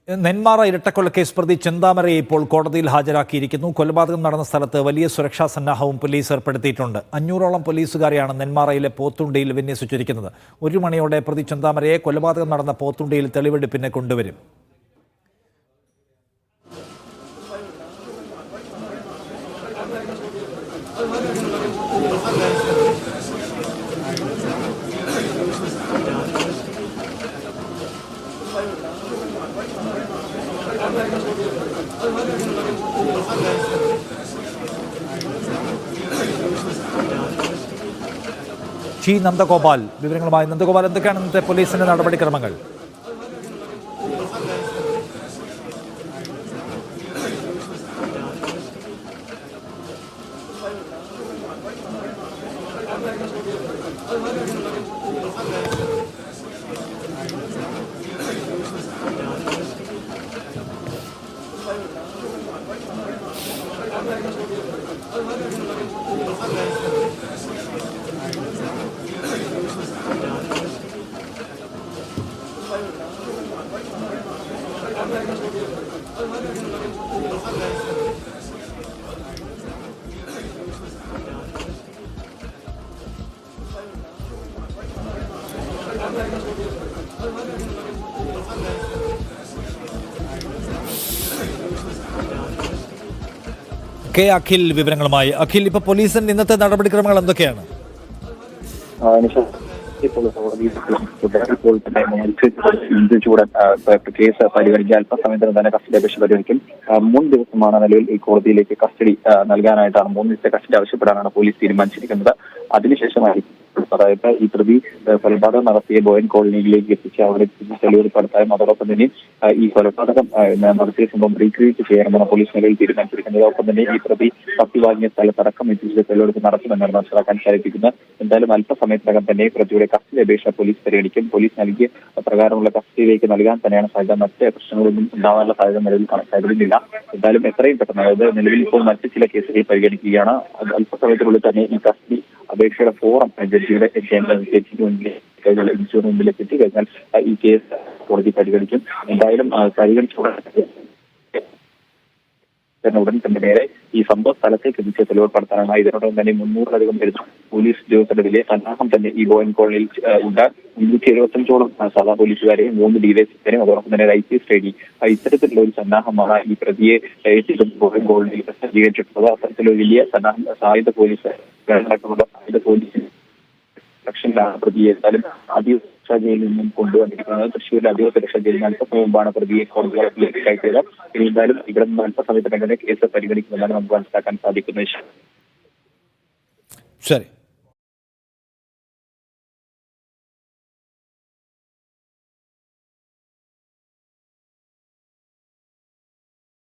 നെന്മാറ ഇരട്ടക്കൊലക്കേസ് പ്രതി ചെന്താമരയെ ഇപ്പോൾ കോടതിയിൽ ഹാജരാക്കിയിരിക്കുന്നു. കൊലപാതകം നടന്ന സ്ഥലത്ത് വലിയ സുരക്ഷാ സന്നാഹവും പോലീസ് ഏർപ്പെടുത്തിയിട്ടുണ്ട്. 500ഓളം പോലീസുകാരെയാണ് നെന്മാറയിലെ പോത്തുണ്ടിയിൽ വിന്യസിച്ചിരിക്കുന്നത്. 1 മണിയോടെ പ്രതി ചെന്താമരയെ കൊലപാതകം നടന്ന പോത്തുണ്ടിയിൽ തെളിവെടുപ്പിന് കൊണ്ടുവരും. നന്ദഗോപാൽ വിവരങ്ങളുമായി. നന്ദഗോപാൽ, എന്തൊക്കെയാണ് ഇന്നത്തെ പോലീസിന്റെ നടപടിക്രമങ്ങൾ? കെ അഖിൽ വിവരങ്ങളുമായി. അഖിൽ, ഇപ്പൊ പോലീസിന്റെ ഇന്നത്തെ നടപടിക്രമങ്ങൾ എന്തൊക്കെയാണ്? ഇപ്പോൾ കേസ് പരിഗണിക്കാൻ അല്പസമയത്തിന് തന്നെ കസ്റ്റഡി അപേക്ഷ പരിഗണിക്കും. 3 ദിവസമാണ് നിലവിൽ ഈ കോടതിയിലേക്ക് കസ്റ്റഡി നൽകാനായിട്ടാണ് 3 ദിവസത്തെ കസ്റ്റഡി ആവശ്യപ്പെടാനാണ് പോലീസ് തീരുമാനിച്ചിരിക്കുന്നത്. അതിനുശേഷമായിരിക്കും, അതായത് ഈ പ്രതി കൊലപാതകം നടത്തിയ ബോയൻ കോളനിയിലേക്ക് എത്തിച്ച് അവിടെ തെളിവെടുപ്പ് നടത്താനും അതോടൊപ്പം തന്നെ ഈ കൊലപാതകം നടത്തിയ സംഭവം റീക്രിയേറ്റ് ചെയ്യാനാണ് പോലീസ് നിലവിൽ തീരുമാനിച്ചിരിക്കുന്നത്. ഒപ്പം തന്നെ ഈ പ്രതി കത്തി വാങ്ങിയ സ്ഥലത്തടക്കം എത്തിച്ച് തെളിവെടുപ്പ് നടത്തുമെന്നാണ് മനസ്സിലാക്കാൻ സാധിക്കുന്നത്. എന്തായാലും അല്പസമയത്തിനകം തന്നെ പ്രതിയുടെ കസ്റ്റഡി അപേക്ഷ പോലീസ് പരിഗണിക്കും. പോലീസ് നൽകിയ പ്രകാരമുള്ള കസ്റ്റഡിയിലേക്ക് നൽകാൻ തന്നെയാണ് സാധ്യത. മറ്റ് പ്രശ്നങ്ങളൊന്നും ഉണ്ടാവാനുള്ള സാധ്യത നിലവിൽ കരുതുന്നില്ല. എന്തായാലും എത്രയും പെട്ടെന്ന്, അതായത് നിലവിൽ ഇപ്പോൾ മറ്റ് ചില കേസുകൾ പരിഗണിക്കുകയാണ്. അല്പസമയത്തിനുള്ളിൽ തന്നെ ഈ കസ്റ്റഡി അപേക്ഷയുടെ ഫോറം ജഡ്ജിയുടെ മുമ്പിലേക്ക് എത്തിക്കഴിഞ്ഞാൽ ഈ കേസ് കോടതി പരിഗണിക്കും. എന്തായാലും ഉടൻ തന്നെ നേരെ ഈ സംഭവ സ്ഥലത്തേക്ക് എത്തിച്ച് തെളിവുപെടുത്താനാണ്. ഇതിനോടൊപ്പം തന്നെ 300-ലധികം വരുന്ന പോലീസ് ഉദ്യോഗസ്ഥരുടെ വലിയ സന്നാഹം തന്നെ ഈ ബോയൻ കോളനിയിൽ ഉണ്ട്. 375ഓളം സാധാ പോലീസുകാരെയും 3 ഡിവൈഎസ്പിക്കാരെയും അതോടൊപ്പം തന്നെ IPS സ്റ്റേഡി ഇത്തരത്തിലുള്ള ഒരു സന്നാഹമാണ് ഈ പ്രതിയെ ബോയൻ കോളനിയിൽ സജ്ജീകരിച്ചിട്ടുള്ളത്. അത്തരത്തിലൊരു വലിയ സന്നാഹം സായുധ പോലീസ് സെക്ഷനിലാണ് പ്രതിയെ എന്തായാലും അതീവ സുരക്ഷാ ജയിലിൽ നിന്നും കൊണ്ടുവന്നിരിക്കുന്നത്. തൃശ്ശൂരിലെ അതീവ സുരക്ഷാ ജയിലിൽ അല്പസമയം മുമ്പാണ് പ്രതിയെ കോടതിയിലേക്ക് കയറ്റിയത്. ഇനി എന്തായാലും ഇവിടെ നിന്ന് അല്പസമയത്ത് തന്നെ കേസ് പരിഗണിക്കുമെന്നാണ് നമുക്ക് മനസ്സിലാക്കാൻ സാധിക്കുന്നത്. ശരി.